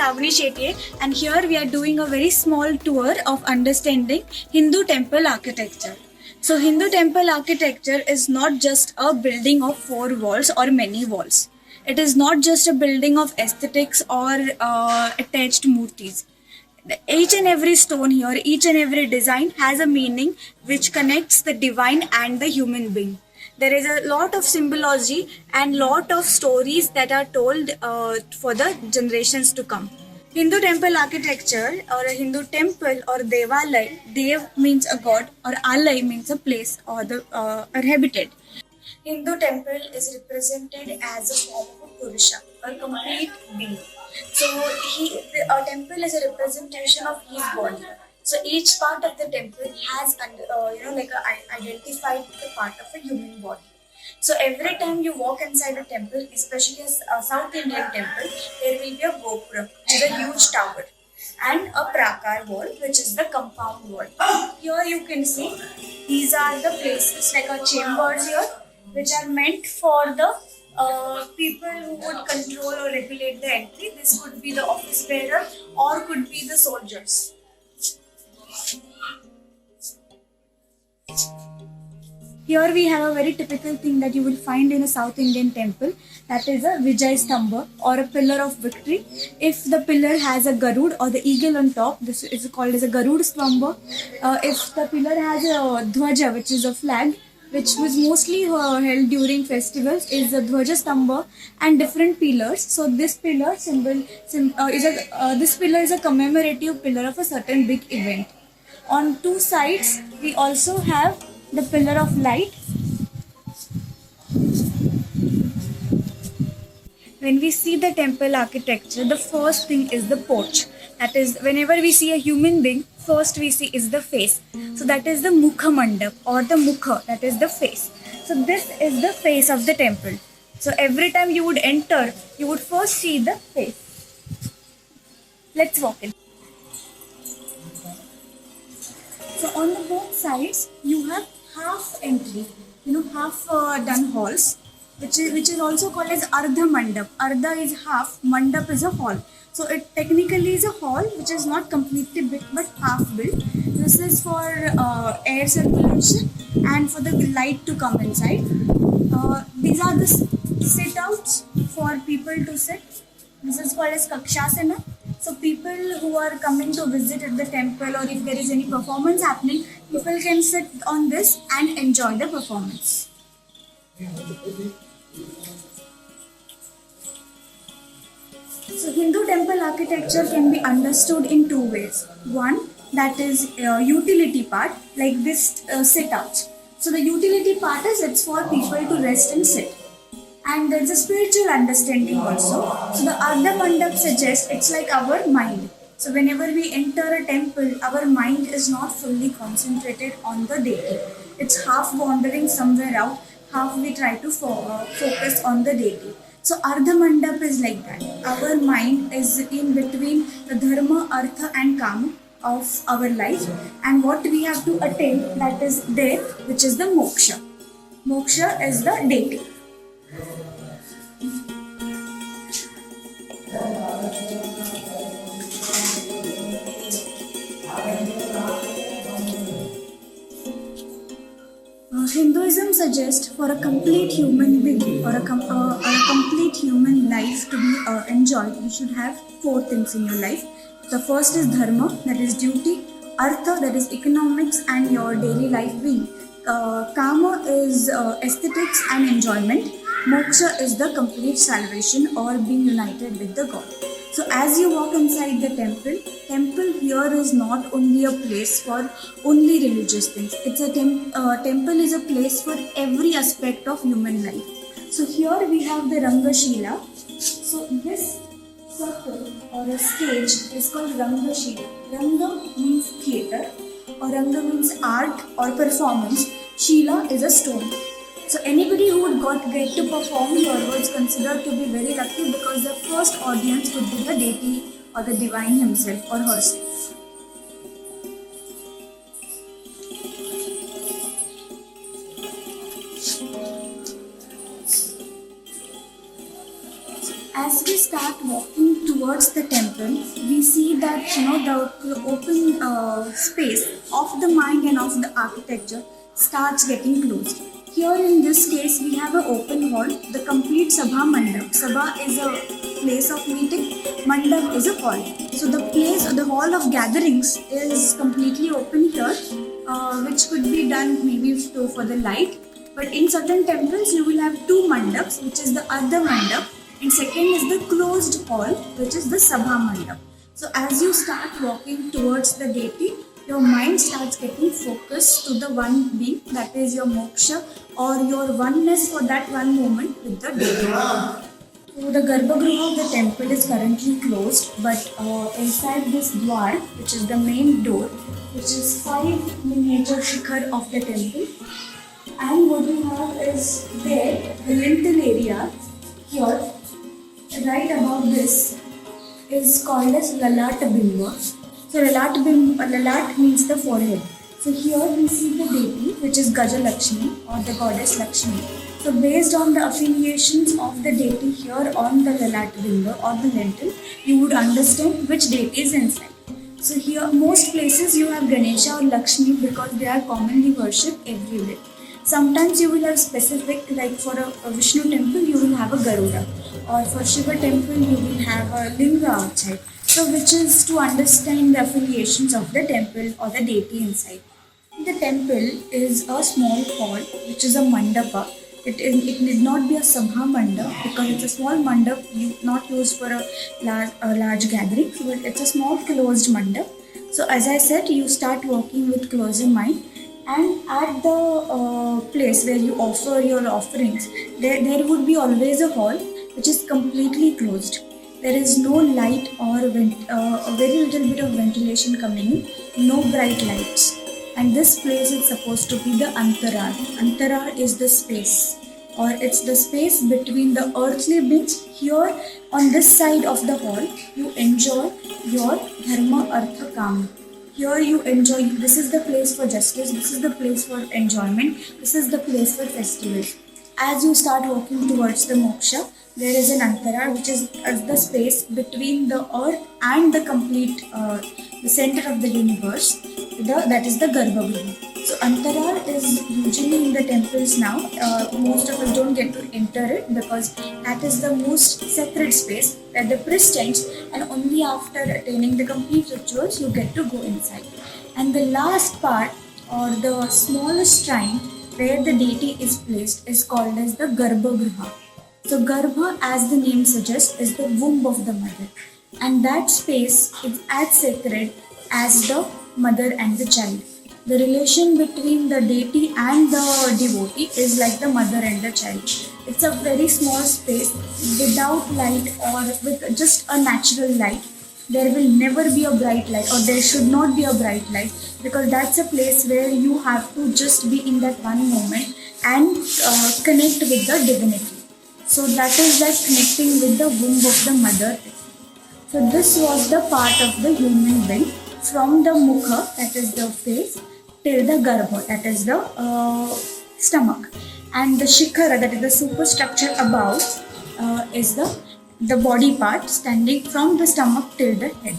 Sawani Shetye, and here we are doing a very small tour of understanding Hindu temple architecture. So Hindu temple architecture is not just a building of 4 walls or many walls. It is not just a building of aesthetics or attached murtis. Each and every stone here, each and every design has a meaning which connects the divine and the human being. There is a lot of symbology and lot of stories that are told for the generations to come. Hindu temple architecture or a Hindu temple or devalai, dev means a god or alai means a place or the or habitat. Hindu temple is represented as a form of a Purusha, a complete being. So a temple is a representation of his body. So each part of the temple has identified the part of a human body. So every time you walk inside a temple, especially a South Indian temple, there will be a gopura, which is a huge tower, and a prakar wall, which is the compound wall. Here you can see these are the places like a chambers here, which are meant for the people who would control or regulate the entry. This could be the office bearer or could be the soldiers. Here we have a very typical thing that you will find in a South Indian temple, that is a Vijay Stambha or a pillar of victory. If the pillar has a Garud or the eagle on top, this is called as a Garud Stambha. If the pillar has a Dhwaja, which is a flag, which was mostly held during festivals, is a Dhwaja Stambha and different pillars. So this pillar is a commemorative pillar of a certain big event. On 2 sides, we also have the pillar of light. When we see the temple architecture, the first thing is the porch. That is, whenever we see a human being, first we see is the face. So that is the Mukha Mandap or the Mukha, that is the face. So this is the face of the temple. So every time you would enter, you would first see the face. Let's walk in. So on the both sides, you have half entry, half done halls, which is also called as Ardha Mandap. Ardha is half, Mandap is a hall. So it technically is a hall which is not completely built but half built. This is for air circulation and for the light to come inside. These are the sit outs for people to sit. This is called as Kakshasana. So people who are coming to visit at the temple, or if there is any performance happening, people can sit on this and enjoy the performance. So Hindu temple architecture can be understood in 2 ways. One, that is utility part, like this sit outs. So the utility part is it's for people to rest and sit. And there's a spiritual understanding also. So the Ardha Mandap suggests it's like our mind. So whenever we enter a temple, our mind is not fully concentrated on the deity. It's half wandering somewhere out, half we try to focus on the deity. So Ardha Mandap is like that. Our mind is in between the Dharma, Artha and Kama of our life, and what we have to attain, that is there, which is the Moksha. Moksha is the deity. Hinduism suggests for a complete human being or a complete human life to be enjoyed, you should have 4 things in your life. The first is dharma, that is duty. Artha, that is economics and your daily life being. Kama is aesthetics and enjoyment. Moksha is the complete salvation or being united with the God. So as you walk inside the temple here is not only a place for only religious things. It's a temple is a place for every aspect of human life. So here we have the Rangashila. So this circle or a stage is called Rangashila. Ranga means theatre, or Ranga means art or performance. Shila is a stone. So anybody who would get to perform here was considered to be very lucky because the first audience would be the deity or the divine himself or herself. As we start walking towards the temple, we see that the open space of the mind and of the architecture starts getting closed. Here in this case, we have an open hall, the complete Sabha Mandap. Sabha is a place of meeting, Mandap is a hall. So the hall of gatherings is completely open here, which could be done maybe for the light. But in certain temples, you will have two mandaps, which is the Ardha Mandap, and second is the closed hall, which is the Sabha Mandap. So as you start walking towards the deity, your mind starts getting focused to the one being, that is your moksha or your oneness for that one moment with the deity. So the Garbhagriha of the temple is currently closed, but inside this dwar, which is the main door, which is 5 miniature shikhar of the temple, and what we have is there, the lintel area here, right above this, is called as Lalat Bimba. So Lalat means the forehead. So here we see the deity, which is Gaja Lakshmi or the goddess Lakshmi. So based on the affiliations of the deity here on the Lalat Bimba or the lintel, you would understand which deity is inside. So here most places you have Ganesha or Lakshmi because they are commonly worshipped everywhere. Sometimes you will have specific, like for a Vishnu temple you will have a Garuda, or for Shiva temple you will have a Linga outside. So which is to understand the affiliations of the temple or the deity inside. The temple is a small hall which is a mandapa. It need not be a sabha mandap because it's a small mandap not used for a large gathering, but it's a small closed mandap. So as I said, you start walking with closed mind. And at the place where you offer your offerings, there would be always a hall which is completely closed. There is no light or a very little bit of ventilation coming in, no bright lights. And this place is supposed to be the Antarar. Antarar is the space, or it's the space between the earthly beings. Here on this side of the hall, you enjoy your Dharma, Artha, Kama. Here you enjoy, this is the place for justice, this is the place for enjoyment, this is the place for festivals. As you start walking towards the moksha, there is an antara, which is the space between the earth and the complete, the center of the universe, that is the Garbhagriha. So antara is usually in the temples now. Most of us don't get to enter it because that is the most sacred space where the priest enters, and only after attaining the complete rituals you get to go inside. And the last part, or the smallest shrine where the deity is placed, is called as the Garbhagriha. So Garbha, as the name suggests, is the womb of the mother, and that space is as sacred as the mother and the child. The relation between the deity and the devotee is like the mother and the child. It's a very small space without light or with just a natural light. There will never be a bright light, or there should not be a bright light, because that's a place where you have to just be in that one moment and connect with the divinity. So that is like connecting with the womb of the mother. So this was the part of the human being, from the mukha, that is the face, till the garbha, that is the stomach, and the shikhara, that is the superstructure above, is the body part standing from the stomach till the head.